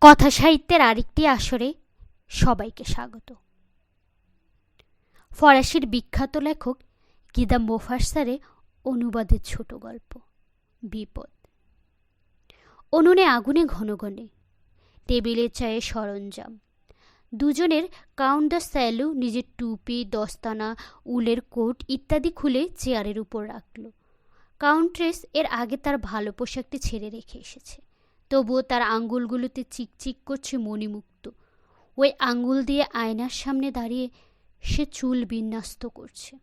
কথা সাহিত্যের আরেকটি আসরে সবাইকে স্বাগত। ফরাসির বিখ্যাত লেখক গিদা মোফাস্সারের অনুবাদের ছোট গল্প বিপদ। উনুনে আগুনে ঘনঘনে, টেবিলে চায়ের সরঞ্জাম। দুজনের কাউন্ট দ্য স্যালু নিজের টুপি, দস্তানা, উলের কোট ইত্যাদি খুলে চেয়ারের উপর রাখল। কাউন্ট্রেস এর আগে তার ভালো পোশাকটি ছেড়ে রেখে এসেছে, তবুও তার আঙ্গুলগুলোতে চিকচিক করছে মণিমুক্ত। ওই আঙ্গুল দিয়ে আয়নার সামনে দাঁড়িয়ে সে চুল বিন্যস্ত করছে।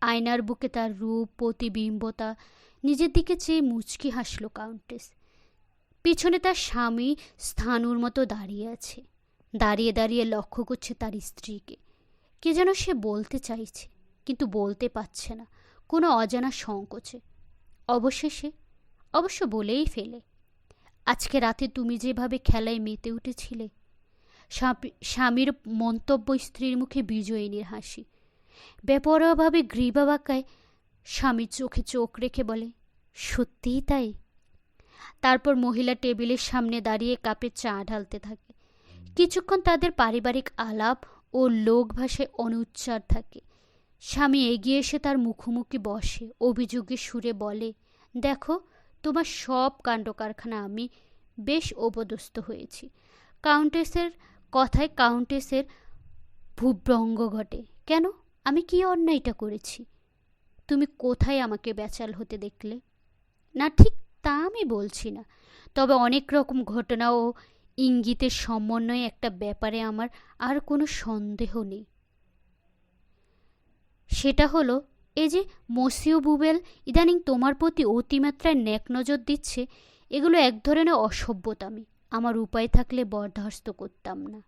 আয়নার বুকে তার রূপ প্রতিবিম্বতা। নিজের দিকে চেয়ে মুচকি হাসল কাউন্টেস। পিছনে তার স্বামী স্থাণুর মতো দাঁড়িয়ে আছে, দাঁড়িয়ে দাঁড়িয়ে লক্ষ্য করছে তার স্ত্রীকে। কে যেন সে বলতে চাইছে, কিন্তু বলতে পারছে না, কোনো অজানা সংকোচে। অবশেষে অবশ্য বলেই ফেলে, আজকে রাতে তুমি যেভাবে খেলায় মেতে উঠেছিলে। স্বামীর মন্তব্য, স্ত্রীর মুখে বিজয়িনীর হাসি। বেপরোয়াভাবে গ্রীবা বাঁকায় স্বামীর চোখে চোখ রেখে বলে, সত্যিই তাই। তারপর মহিলা টেবিলের সামনে দাঁড়িয়ে কাপে চা ঢালতে থাকে। কিছুক্ষণ তাদের পারিবারিক আলাপ ও লোক ভাষায় অনুচ্চার থাকে। স্বামী এগিয়ে এসে তার মুখোমুখি বসে, অভিযোগের সুরে বলে, দেখো, তোমার সব কাণ্ড কারখানা আমি বেশ অপদস্থ হয়েছি। কাউন্টেসের কথায় কাউন্টেসের ভূভঙ্গ ঘটে। কেন? আমি কি অন্যায়টা করেছি? তুমি কোথায় আমাকে বেচাল হতে দেখলে? না, ঠিক তা আমি বলছি না, তবে অনেক রকম ঘটনা ও ইঙ্গিতের সমন্বয়ে একটা ব্যাপারে আমার আর কোনো সন্দেহ নেই। সেটা হলো এই যে মসিও বুবেল ইদানিং তোমার প্রতি অতিমাত্রায় ন্যাক নজর দিচ্ছে। এগুলো এক ধরনের অসভ্যতামি। আমার উপায় থাকলে বরদাস্ত করতাম না।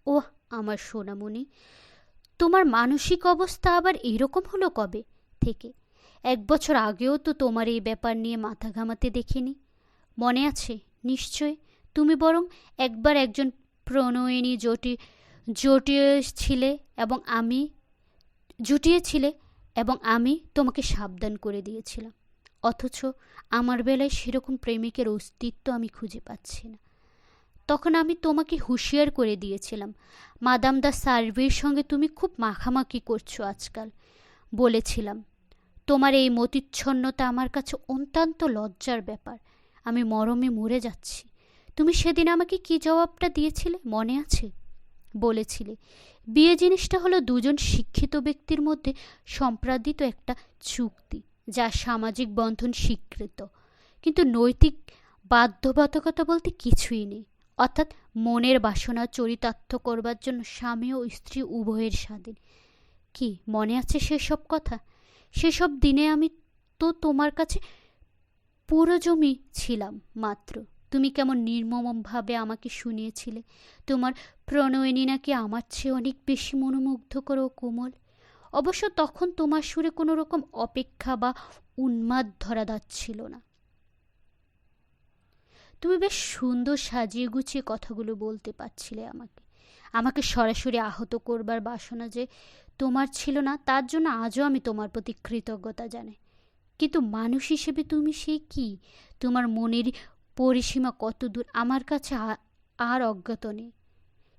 ওহ আমার সোনামণি, তোমার মানসিক অবস্থা আবার এরকম হলো কবে থেকে? 1 বছর আগেও তো তোমার এই ব্যাপার নিয়ে মাথা ঘামাতে দেখিনি। মনে আছে নিশ্চয়? তুমি বরং একবার একজন প্রণয়িনী জুটিয়েছিলে এবং আমি তোমাকে সাবধান করে দিয়েছিলাম। অথচ আমার বেলায় সেরকম প্রেমিকের অস্তিত্ব আমি খুঁজে পাচ্ছি না। তখন আমি তোমাকে হুঁশিয়ার করে দিয়েছিলাম, মাদাম দা সার্ভের সঙ্গে তুমি খুব মাখামাখি করছো আজকাল। বলেছিলাম, তোমার এই মতিচ্ছন্নতা আমার কাছে অত্যন্ত লজ্জার ব্যাপার। আমি মরমে মরে যাচ্ছি। তুমি সেদিন আমাকে কি জবাবটা দিয়েছিলে মনে আছে? বলেছিলে, বিয়ে জিনিসটা হলো দুজন শিক্ষিত ব্যক্তির মধ্যে সম্পাদিত একটা চুক্তি, যা সামাজিক বন্ধন স্বীকৃত, কিন্তু নৈতিক বাধ্যবাধকতা বলতে কিছুই নেই। অর্থাৎ মনের বাসনা চরিতার্থ করবার জন্য স্বামী ও স্ত্রী উভয়ের স্বাধীন। কি মনে আছে সেসব কথা? সেসব দিনে আমি তো তোমার কাছে পুরোজমি ছিলাম মাত্র। তুমি কেমন নির্মমভাবে আমাকে শুনিয়েছিলে তোমার প্রণয়িনী নাকি আমার চেয়ে অনেক বেশি মনোমুগ্ধকর ও কোমল। অবশ্য তখন তোমার সুরে কোনো রকম অপেক্ষা বা উন্মাদ ধরা যাচ্ছিল না। তুমি বেশ সুন্দর সাজিয়ে গুছিয়ে কথাগুলো বলতে পারছিলে আমাকে সরাসরি আহত করবার বাসনা যে তোমার ছিল না, তার জন্য আজও আমি তোমার প্রতি কৃতজ্ঞতা জানাই। কিন্তু মানুষ হিসেবে তুমি সেই কি? তোমার মনের পরিসীমা কত দূর আমার কাছে আর অজ্ঞাত নেই।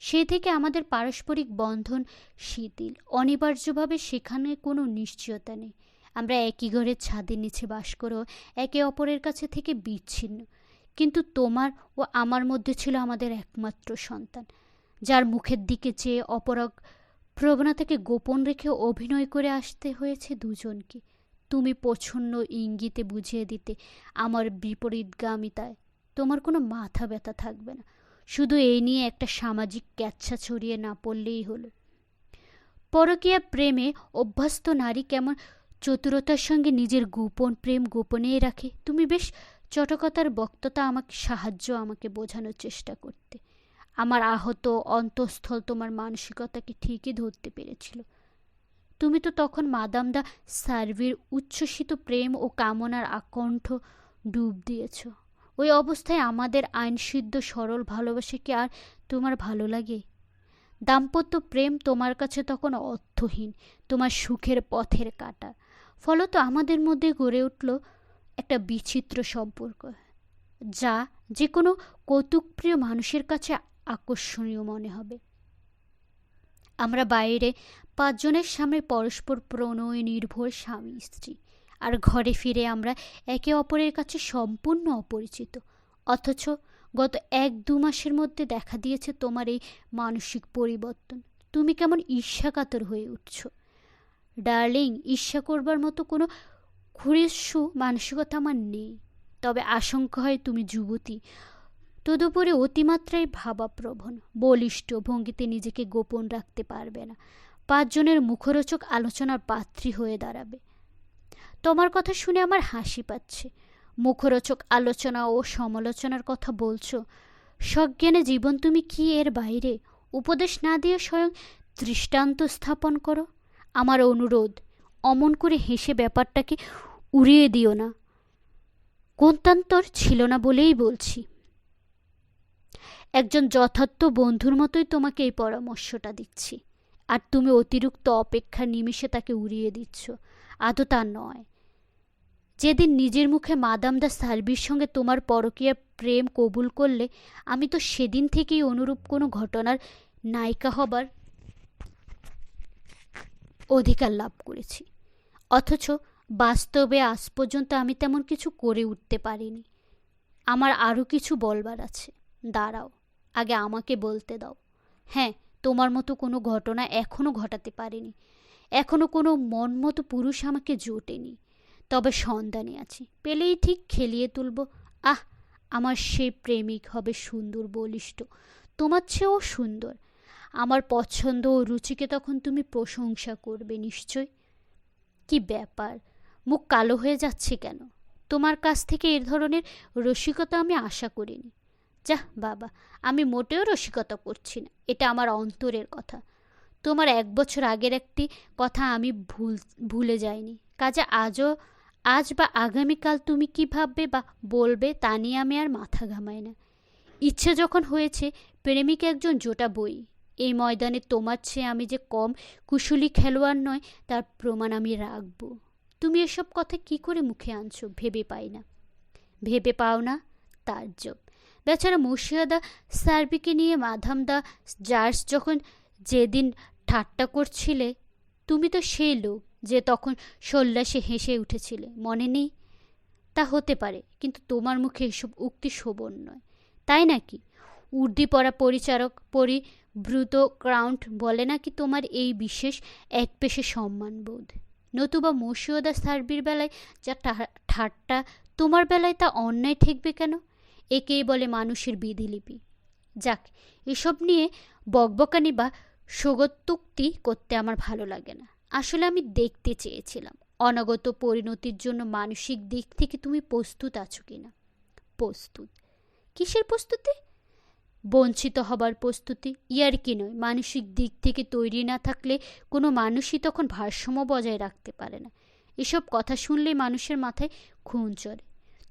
সেই থেকে আমাদের পারস্পরিক বন্ধন শিথিল। অনিবার্যভাবে সেখানে কোনো নিশ্চয়তা নেই। আমরা একই ঘরের ছাদের নিচে বাস করেও একে অপরের কাছে থেকে বিচ্ছিন্ন। কিন্তু তোমার ও আমার মধ্যে ছিল আমাদের একমাত্র সন্তান, যার মুখের দিকে চেয়ে অপরাগ প্রবণতাকে গোপন রেখে অভিনয় করে আসতে হয়েছে দুজনকে। তুমি প্রচ্ছন্ন ইঙ্গিতে বুঝিয়ে দিতে আমার বিপরীতগামিতায় তোমার কোনো মাথা ব্যথা থাকবে না। শুধু এই নিয়ে একটা সামাজিক ক্যাচ্ছা ছড়িয়ে না পড়লেই হলো। পরকীয়া প্রেমে অভ্যস্ত নারী কেমন চতুরতার সঙ্গে নিজের গোপন প্রেম গোপনেই রাখে। তুমি বেশ চটকতার বক্ততা আমাকে বোঝানোর চেষ্টা করতে। আমার আহত অন্তঃস্থল তোমার মানসিকতাকে ঠিকই ধরতে পেরেছিল। তুমি তো তখন মাদাম দা সার্ভির উচ্ছ্বসিত প্রেম ও কামনার আকণ্ঠ ডুব দিয়েছ। ওই অবস্থায় আমাদের আইনসিদ্ধ সরল ভালোবাসা কি আর তোমার ভালো লাগে? দাম্পত্য প্রেম তোমার কাছে তখন অর্থহীন, তোমার সুখের পথের কাঁটা। ফলত আমাদের মধ্যে গড়ে উঠল একটা বিচিত্র সম্পর্ক। যা যে কোনো কৌতুকপ্রিয় মানুষের কাছে আকর্ষণীয় মনে হবে। আমরা বাইরে 5 জনের সামনে পরস্পর প্রণয় নির্ভর স্বামী স্ত্রী, আর ঘরে ফিরে আমরা একে অপরের কাছে সম্পূর্ণ অপরিচিত। অথচ গত 1-2 মাসের মধ্যে দেখা দিয়েছে তোমার এই মানসিক পরিবর্তন। তুমি কেমন ঈর্ষাকাতর হয়ে উঠছ। ডার্লিং, ঈর্ষা করবার মতো কোনো ক্ষুরিষ্ণু মানসিকতা আমার নেই, তবে আশঙ্কা হয় তুমি যুবতী, তদুপরি অতিমাত্রায় ভাবাপ্রবণ, বলিষ্ঠ ভঙ্গিতে নিজেকে গোপন রাখতে পারবে না, 5 জনের মুখরোচক আলোচনার পাত্রী হয়ে দাঁড়াবে। তোমার কথা শুনে আমার হাসি পাচ্ছে। মুখরোচক আলোচনা ও সমালোচনার কথা বলছো, সজ্ঞানে জীবন তুমি কি এর বাইরে? উপদেশ না দিয়ে স্বয়ং দৃষ্টান্ত স্থাপন করো। আমার অনুরোধ, অমন করে হেসে ব্যাপারটাকে উড়িয়ে দিও না। গত্যন্তর ছিল না বলেই বলছি। একজন যথার্থ বন্ধুর মতোই তোমাকে এই পরামর্শটা দিচ্ছি, আর তুমি অতিরিক্ত অপেক্ষার নিমিষে তাকে উড়িয়ে দিচ্ছ। আদৌ তা নয়। যেদিন নিজের মুখে মাদাম দ্য সার্ভির সঙ্গে তোমার পরকীয়া প্রেম কবুল করলে, আমি তো সেদিন থেকেই অনুরূপ কোনো ঘটনার নায়িকা হবার অধিকার লাভ করেছি। অথচ বাস্তবে আজ পর্যন্ত আমি তেমন কিছু করে উঠতে পারিনি। আমার আরও কিছু বলবার আছে। দাঁড়াও, আগে আমাকে বলতে দাও। হ্যাঁ, তোমার মতো কোনো ঘটনা এখনও ঘটাতে পারিনি, এখনও কোনো মনমতো পুরুষ আমাকে জোটেনি। তবে সন্ধানে আছি, পেলেই ঠিক খেলিয়ে তুলব। আহ, আমার সে প্রেমিক হবে সুন্দর, বলিষ্ঠ, তোমার চেয়েও সুন্দর। আমার পছন্দ ও রুচিকে তখন তুমি প্রশংসা করবে নিশ্চয়। কি ব্যাপার, মুখ কালো হয়ে যাচ্ছে কেন? তোমার কাছ থেকে এ ধরনের রসিকতা আমি আশা করিনি। যাহ বাবা, আমি মোটেও রসিকতা করছি না, এটা আমার অন্তরের কথা। তোমার 1 বছর আগের একটি কথা আমি ভুলে যাইনি, কাজে আজ বা আগামীকাল তুমি কী ভাববে বা বলবে তা নিয়ে আমি আর মাথা ঘামাই না। ইচ্ছে যখন হয়েছে, প্রেমিক একজন জোটা বই। এই ময়দানে তোমার চেয়ে আমি যে কম কুশলী খেলোয়াড় নয়, তার প্রমাণ আমি রাখব। তুমি এসব কথা কি করে মুখে আনছো ভেবে পাই না। ভেবে পাও না? তাজ্জব। বেচারা মসিয়া দা সার্বিকে নিয়ে মাদাম দা জার্স যখন যেদিন ঠাট্টা করছিলে, তুমি তো সেই লোক যে তখন সল্লাসে হেসে উঠেছিলে, মনে নেই? তা হতে পারে, কিন্তু তোমার মুখে এসব উক্তি শোভন নয়, তাই নাকি? উর্দি পরা পরিচারক পরিব্রুত ক্রাউন্ট বলে নাকি তোমার এই বিশেষ একপেশে সম্মানবোধ। নতুবা মসিয়দা সার্বির বেলায় যা ঠাট্টা, তোমার বেলায় তা অন্যায় ঠেকবে কেন? একেই বলে মানুষের বিধিলিপি। যাক, এসব নিয়ে বকবকানি বা সোগত্যুক্তি করতে আমার ভালো লাগে না। আসলে আমি দেখতে চেয়েছিলাম অনাগত পরিণতির জন্য মানসিক দিক থেকে তুমি প্রস্তুত আছো কিনা। প্রস্তুত? কিসের প্রস্তুতি? বঞ্চিত হবার প্রস্তুতি। ইয়ার কি নয়, মানসিক দিক থেকে তৈরি না থাকলে কোনো মানুষই তখন ভারসাম্য বজায় রাখতে পারে না। এসব কথা শুনলেই মানুষের মাথায় খুন চড়ে।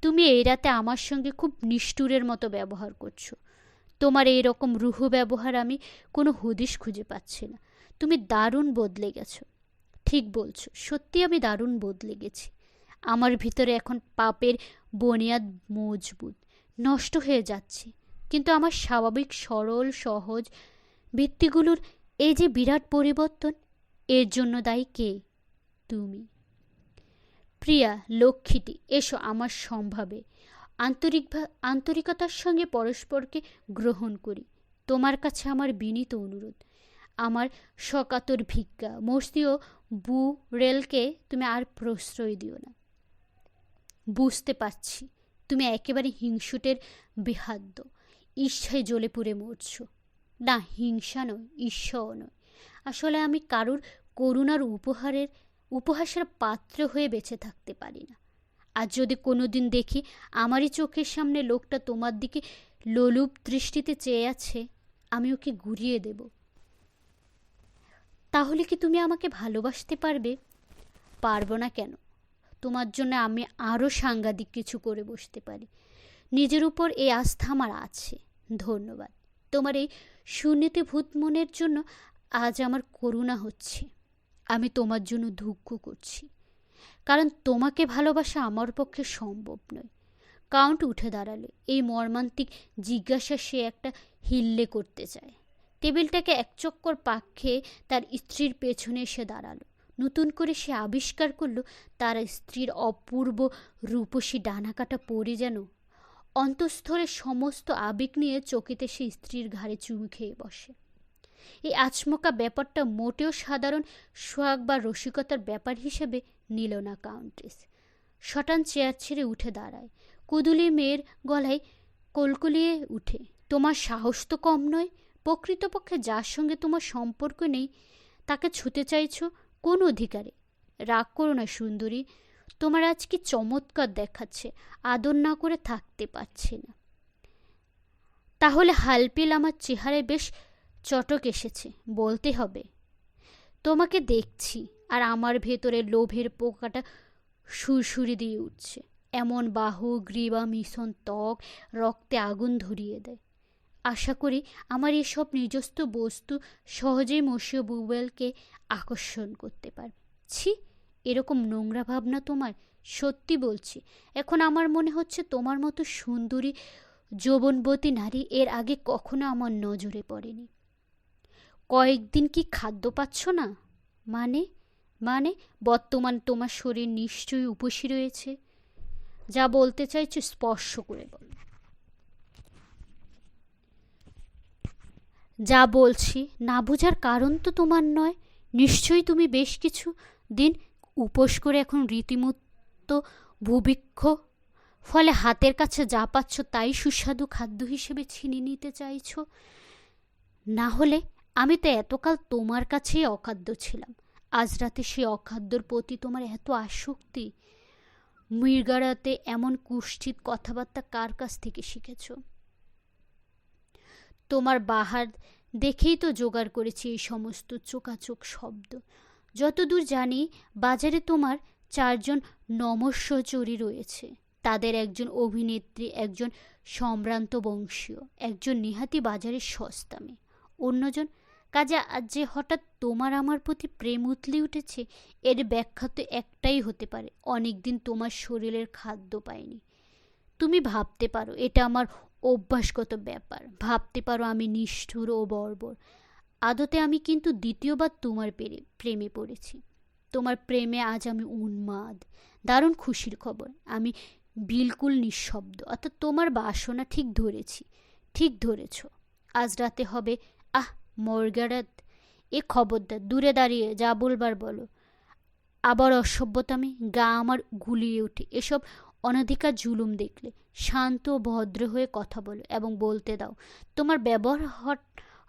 তুমি এই রাতে আমার সঙ্গে খুব নিষ্ঠুরের মতো ব্যবহার করছো। তোমার এই রকম রূঢ় ব্যবহার আমি কোনো হদিশ খুঁজে পাচ্ছি না। তুমি দারুণ বদলে গেছো। ঠিক বলছো, সত্যি আমি দারুণ বদলে গেছি। আমার ভিতরে এখন পাপের বুনিয়াদ মজবুত, নষ্ট হয়ে যাচ্ছে, কিন্তু আমার স্বাভাবিক সরল সহজ ভিত্তিগুলোর এই যে বিরাট পরিবর্তন, এর জন্য দায়ী কে? তুমি। প্রিয়া লক্ষ্মীটি, এসো আমার সম্ভাবে। আন্তরিকতার সঙ্গে পরস্পরকে গ্রহণ করি। তোমার কাছে আমার বিনীত অনুরোধ, আমার সকাতর ভিক্ষা, মর্সি ও বুরেলকে তুমি আর প্রশ্রয় দিও না। বুঝতে পারছি তুমি একেবারে হিংসুটের বেহাদ্য, ঈর্ষায় জ্বলে পুড়ে মরছ। না, হিংসা নয়, ঈর্ষাও নয়। আসলে আমি কারুর করুণার উপহাসের পাত্র হয়ে বেঁচে থাকতে পারি না। আর যদি কোনো দিন দেখি আমারই চোখের সামনে লোকটা তোমার দিকে লোলুপ দৃষ্টিতে চেয়ে আছে, আমি ওকে ঘুরিয়ে দেব। তাহলে কি তুমি আমাকে ভালোবাসতে পারবে? পারবো না কেন? তোমার জন্য আমি আরও সাংঘাতিক কিছু করে বসতে পারি। নিজের উপর এই আস্থা আমার আছে। ধন্যবাদ। তোমার এই সুনীতিভূত মনের জন্য আজ আমার করুণা হচ্ছে। আমি তোমার জন্য দুঃখ করছি, কারণ তোমাকে ভালোবাসা আমার পক্ষে সম্ভব নয়। কাউন্ট উঠে দাঁড়ালো। এই মর্মান্তিক জিজ্ঞাসা সে একটা হিল্লে করতে চায়। টেবিলটাকে এক চক্কর পাক খেয়ে তার স্ত্রীর পেছনে এসে দাঁড়ালো। নতুন করে সে আবিষ্কার করল তার স্ত্রীর অপূর্ব রূপসী ডানাকাটা পরে যেন অন্তঃস্থলে সমস্ত আবেগ নিয়ে চকিতে সে স্ত্রীর ঘাড়ে চুমু খেয়ে বসে। এই আচমকা ব্যাপারটা মোটেও সাধারণ সোহাগ বা রসিকতার ব্যাপার হিসেবে নিল না কাউন্টেস। শটান চেয়ার ছেড়ে উঠে দাঁড়ায়। কুদুলি মেয়ের গলায় কলকলিয়ে উঠে, তোমার সাহস তো কম নয়। প্রকৃতপক্ষে যার সঙ্গে তোমার সম্পর্ক নেই তাকে ছুতে চাইছ কোন অধিকারে? রাগ করো না সুন্দরী, তোমার আজ কি চমৎকার দেখাচ্ছে, আদর না করে থাকতে পারছি না। তাহলে হালপিল আমার চেহারায় বেশ চটক এসেছে বলতে হবে। তোমাকে দেখছি আর আমার ভেতরে লোভের পোকাটা সুরসুরি দিয়ে উঠছে। এমন বাহু, গ্রীবা, মিশন ত্বক রক্তে আগুন ধরিয়ে দেয়। আশা করি আমার এসব নিজস্ব বস্তু সহজেই মসিও বুবেলকে আকর্ষণ করতে পারবে। ছি, এরকম নোংরা ভাবনা তোমার। সত্যি বলছি, এখন আমার মনে হচ্ছে তোমার মতো সুন্দরী যৌবনবতী নারী এর আগে কখনো আমার নজরে পড়েনি। কয়েকদিন কি খাদ্য পাচ্ছ না? মানে মানে বর্তমান তোমার শরীর নিশ্চয়ই উপসী রয়েছে। যা বলতে চাইছো স্পর্শ করে বলো। যা বলছি না বোঝার কারণ তো তোমার নয়। নিশ্চয়ই তুমি বেশ কিছু দিন উপোস করে এখন রীতিমতো ভূভিক্ষ, ফলে হাতের কাছে যা পাচ্ছ তাই সুস্বাদু খাদ্য হিসেবে ছিনিয়ে নিতে চাইছ। না হলে আমি তো এতকাল তোমার কাছেই অখাদ্য ছিলাম। আজ রাতে সেই অখাদ্যর প্রতি তোমার এত আসক্তি। মৃগারাতে এমন কুৎসিত কথাবার্তা কার কাছ থেকে শিখেছ? তোমার বাহার দেখেই তো জোগাড় করেছি এই সমস্ত চোকাচোক শব্দ। যতদূর জানি বাজারে তোমার 4 জন নমস্যচরী রয়েছে। তাদের একজন অভিনেত্রী, একজন সম্ভ্রান্ত বংশীয়, একজন নিহাতি বাজারের সস্তা মেয়ে, অন্যজন। কাজে আজ যে হঠাৎ তোমার আমার প্রতি প্রেম উতলে উঠেছে এর ব্যাখ্যা তো একটাই হতে পারে, অনেকদিন তোমার শরীরের খাদ্য পায়নি। তুমি ভাবতে পারো এটা আমার অভ্যাসগত ব্যাপার, ভাবতে পারো আমি নিষ্ঠুর ও বর্বর। আদতে আমি কিন্তু দ্বিতীয়বার তোমার প্রেমে পড়েছি। তোমার প্রেমে আজ আমি উন্মাদ। দারুণ খুশির খবর, আমি বিলকুল নিঃশব্দ, অর্থাৎ তোমার বাসনা ঠিক ধরেছি, ঠিক ধরেছ। আজ রাতে হবে। আহ মর্গারেট, এ খবরদার, দূরে দাঁড়িয়ে যা বলবার বলো। আবার অসভ্যতামি, গা আমার গুলিয়ে ওঠে এসব অনধিকার জুলুম দেখলে। শান্ত ও ভদ্র হয়ে কথা বলো এবং বলতে দাও। তোমার ব্যবহার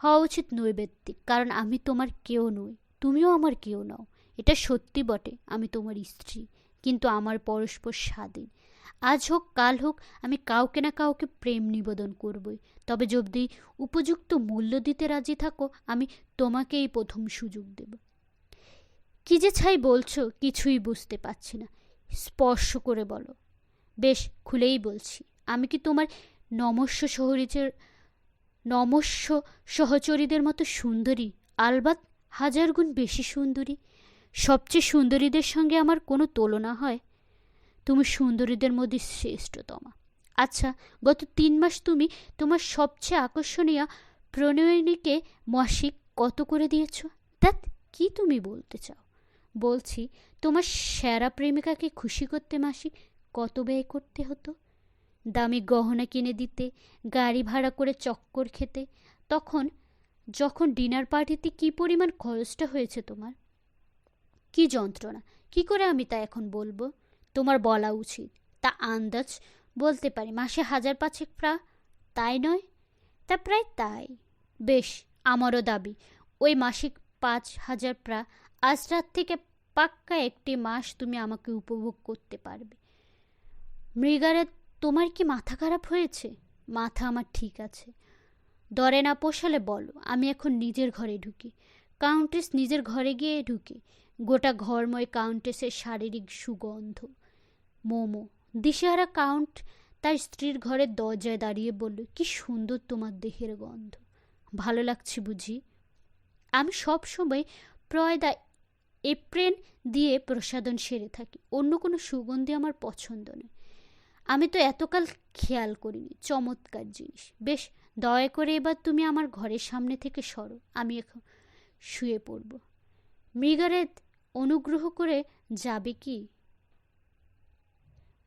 হওয়া উচিত নৈবেত্তিক, কারণ আমি তোমার কেউ নই, তুমিও আমার কেউ নও। এটা সত্যি বটে, আমি তোমার স্ত্রী, কিন্তু আমার পরস্পর স্বাধীন। আজ হোক কাল হোক আমি কাউকে না কাউকে প্রেম নিবেদন করবই। তবে যদি উপযুক্ত মূল্য দিতে রাজি থাকো আমি তোমাকেই প্রথম সুযোগ দেব। কি যে ছাই বলছো কিছুই বুঝতে পারছি না। স্পর্শ করে বলো। বেশ, খুলেই বলছি। আমি কি তোমার নমস্য সহচরীদের মতো সুন্দরী? আলবাত 1000 গুণ বেশি সুন্দরী। সবচেয়ে সুন্দরীদের সঙ্গে আমার কোনো তুলনা হয়? তুমি সুন্দরীদের মধ্যে শ্রেষ্ঠতমা। আচ্ছা, গত 3 মাস তুমি তোমার সবচেয়ে আকর্ষণীয় প্রণয়িনীকে মাসিক কত করে দিয়েছ? ধ্যাৎ, কি তুমি বলতে চাও? বলছি তোমার সেরা প্রেমিকাকে খুশি করতে মাসিক কত ব্যয় করতে হতো? দামি গহনা কিনে দিতে, গাড়ি ভাড়া করে চক্কর খেতে। যখন ডিনার পার্টিতে কি পরিমাণ খরচটা হয়েছে তোমার? কি যন্ত্রণা! কি করে আমি তা এখন বলবো? তোমার বলা উচিত। তা আন্দাজ বলতে পারি, মাসে 1000-5 প্রায়, তাই নয়? তা প্রায় তাই। বেশ, আমারও দাবি ওই মাসিক 5000 প্রায়। আজ রাত থেকে পাক্কা একটি মাস তুমি আমাকে উপভোগ করতে পারবে। মৃগারে, তোমার কি মাথা খারাপ হয়েছে? মাথা আমার ঠিক আছে। দরে না পোষালে বলো, আমি এখন নিজের ঘরে ঢুকি। কাউন্টেস নিজের ঘরে গিয়ে ঢুকে। গোটা ঘরময় কাউন্টেসের শারীরিক সুগন্ধ। মোমো। দিশেহারা কাউন্ট তার স্ত্রীর ঘরের দরজায় দাঁড়িয়ে বলল, কি সুন্দর তোমার দেহের গন্ধ। ভালো লাগছে বুঝি? আমি সব সময় প্রয়দা এপ্রেন দিয়ে প্রসাধন সেরে থাকি, অন্য কোনো সুগন্ধি আমার পছন্দ নয়। আমি তো এতকাল খেয়াল করিনি। চমৎকার জিনিস। বেশ, দয়া করে এবার তুমি আমার ঘরের সামনে থেকে সরো, আমি এখন শুয়ে পড়ব। মৃগারেদ অনুগ্রহ করে যাবে কি?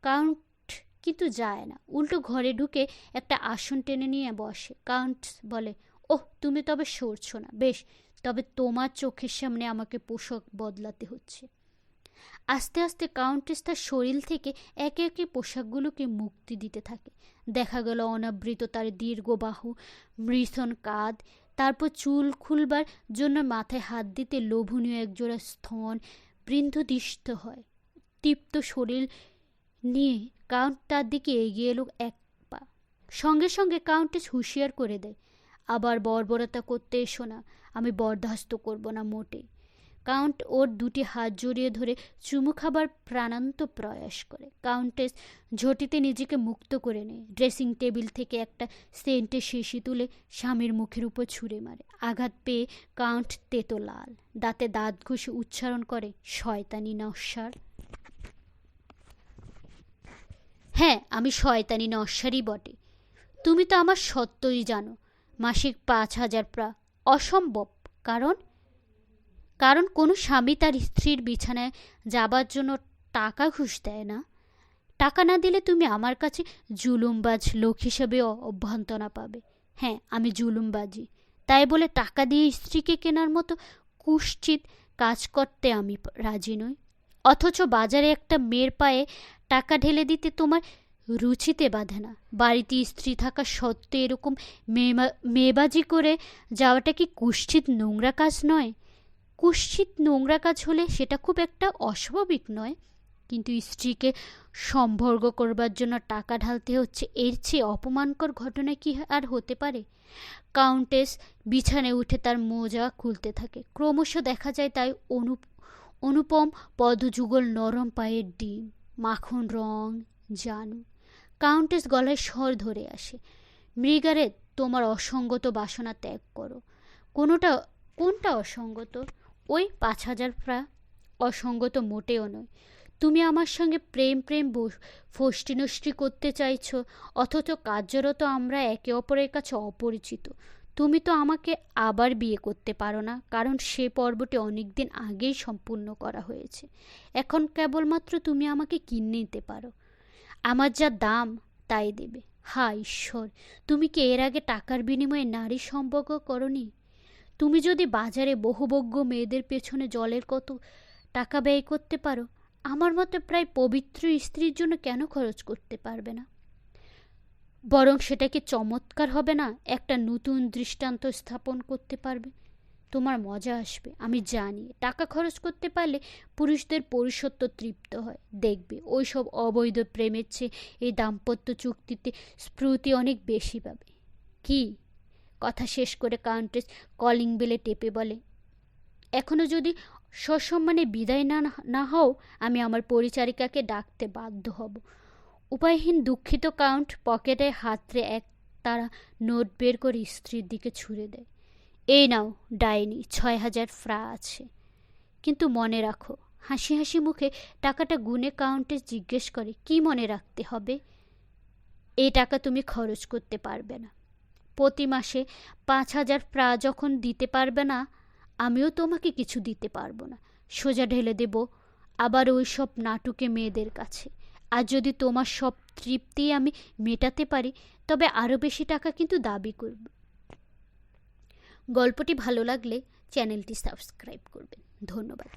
কাউন্ট কিন্তু যায় না, উল্টো ঘরে ঢুকে একটা আসন টেনে নিয়ে বসে। কাউন্ট বলে, ওহ, তুমি তবে সরছো না? বেশ, তবে তোমার চোখের সামনে আমাকে পোশাক বদলাতে হচ্ছে। আস্তে আস্তে কাউন্টেস তার শরীর থেকে একে একে পোশাকগুলোকে মুক্তি দিতে থাকে। দেখা গেল অনাবৃত তার দীর্ঘ বাহু, মৃষণ কাঁধ, তারপর চুল খুলবার জন্য মাথায় হাত দিতে লোভনীয় একজোড়া স্তন বৃদ্ধদিষ্ট হয়। তৃপ্ত শরীর নিয়ে কাউন্ট তার দিকে এগিয়ে এলো এক পা। সঙ্গে সঙ্গে কাউন্টেস হুঁশিয়ার করে দেয়, আবার বর্বরতা করতে এসো না, আমি বরদাস্ত করব না মোটে। কাউন্ট ওর দুটি হাত জড়িয়ে ধরে চুমু খাবার প্রাণান্ত প্রয়াস করে। কাউন্টেস ঝটিতে নিজেকে মুক্ত করে নেয়, ড্রেসিং টেবিল থেকে একটা সেন্টের শিশি তুলে স্বামীর মুখের উপর ছুঁড়ে মারে। আঘাত পেয়ে কাউন্ট তেতো লাল, দাঁতে দাঁত ঘষে উচ্চারণ করে, শয়তানি নস্যার। হ্যাঁ, আমি শয়তানি নস্যারই বটে। তুমি তো আমার সত্যই জানো। মাসিক 5,000 অসম্ভব। কারণ কারণ কোনো স্বামী তার স্ত্রীর বিছানায় যাবার জন্য টাকা ঘুষ দেয় না। টাকা না দিলে তুমি আমার কাছে জুলুমবাজ লোক হিসেবে অভ্যন্তনা পাবে। হ্যাঁ, আমি জুলুমবাজি, তাই বলে টাকা দিয়ে স্ত্রীকে কেনার মতো কুৎসিত কাজ করতে আমি রাজি নই। অথচ বাজারে একটা মেয়ের পায়ে টাকা ঢেলে দিতে তোমার রুচিতে বাঁধে না। বাড়িতে স্ত্রী থাকা সত্ত্বেও এরকম মেয়েবাজি করে যাওয়াটা কি কুৎসিত নোংরা কাজ নয়? কুৎসিত নোংরা কাজ হলে সেটা খুব একটা অস্বাভাবিক নয়, কিন্তু স্ত্রীকে সম্ভর্গ করবার জন্য টাকা ঢালতে হচ্ছে, এর চেয়ে অপমানকর ঘটনা কি আর হতে পারে? কাউন্টেস বিছানায় উঠে তার মোজা খুলতে থাকে। ক্রমশ দেখা যায় তাই অনুপম পদযুগল নরম পায়ের ডিম, মাখন রং জানু। কাউন্টেস গলায় স্বর ধরে আসে, মৃগারেদ, তোমার অসঙ্গত বাসনা ত্যাগ করো। কোনটা অসঙ্গত? ওই 5,000 অসঙ্গত মোটেও নয়। তুমি আমার সঙ্গে প্রেম ফষ্টি নষ্টি করতে চাইছ, অথচ কার্যরত আমরা একে অপরের কাছে অপরিচিত। তুমি তো আমাকে আবার বিয়ে করতে পারো না, কারণ সে পর্বটি অনেকদিন আগেই সম্পূর্ণ করা হয়েছে। এখন কেবলমাত্র তুমি আমাকে কিনে নিতে পারো, আমার যা দাম তাই দেবে। হা ঈশ্বর, তুমি কি এর আগে টাকার বিনিময়ে নারী সম্পর্ক করনি? তুমি যদি বাজারে বহুভোগ্য মেয়েদের পেছনে জলের কত টাকা ব্যয় করতে পারো, আমার মতো প্রায় পবিত্র স্ত্রীর জন্য কেন খরচ করতে পারবে না? বরং সেটা কি চমৎকার হবে না? একটা নতুন দৃষ্টান্ত স্থাপন করতে পারবে, তোমার মজা আসবে। আমি জানি টাকা খরচ করতে পারলে পুরুষদের পুরুষত্ব তৃপ্ত হয়। দেখবে ওইসব অবৈধ প্রেমের চেয়ে এই দাম্পত্য চুক্তিতে স্ফূর্তি অনেক বেশি পাবে। কি? কথা শেষ করে কাউন্টেস কলিং বেলে টেপে বলে, এখনো যদি সসম্মানে বিদায় না হও, আমি আমার পরিচারিকাকে ডাকতে বাধ্য হব। উপায়হীন দুঃখিত কাউন্ট পকেটে হাতরে এক তারা নোট বের করে স্ত্রীর দিকে ছুঁড়ে দেয়। এই নাও ডাইনি, 6,000 আছে। কিন্তু মনে রাখো। হাসি হাসি মুখে টাকাটা গুনে কাউন্টেস জিজ্ঞেস করে, কি মনে রাখতে হবে? এই টাকা তুমি খরচ করতে পারবে না। প্রতি মাসে 5,000 যখন দিতে পারবে না, আমিও তোমাকে কিছু দিতে পারবো না। সোজা ঢেলে দেব আবার ওই সব নাটুকে মেয়েদের কাছে। আর যদি তোমার সব তৃপ্তি আমি মেটাতে পারি, তবে আরও বেশি টাকা কিন্তু দাবি করব। গল্পটি ভালো লাগলে চ্যানেলটি সাবস্ক্রাইব করবেন। ধন্যবাদ।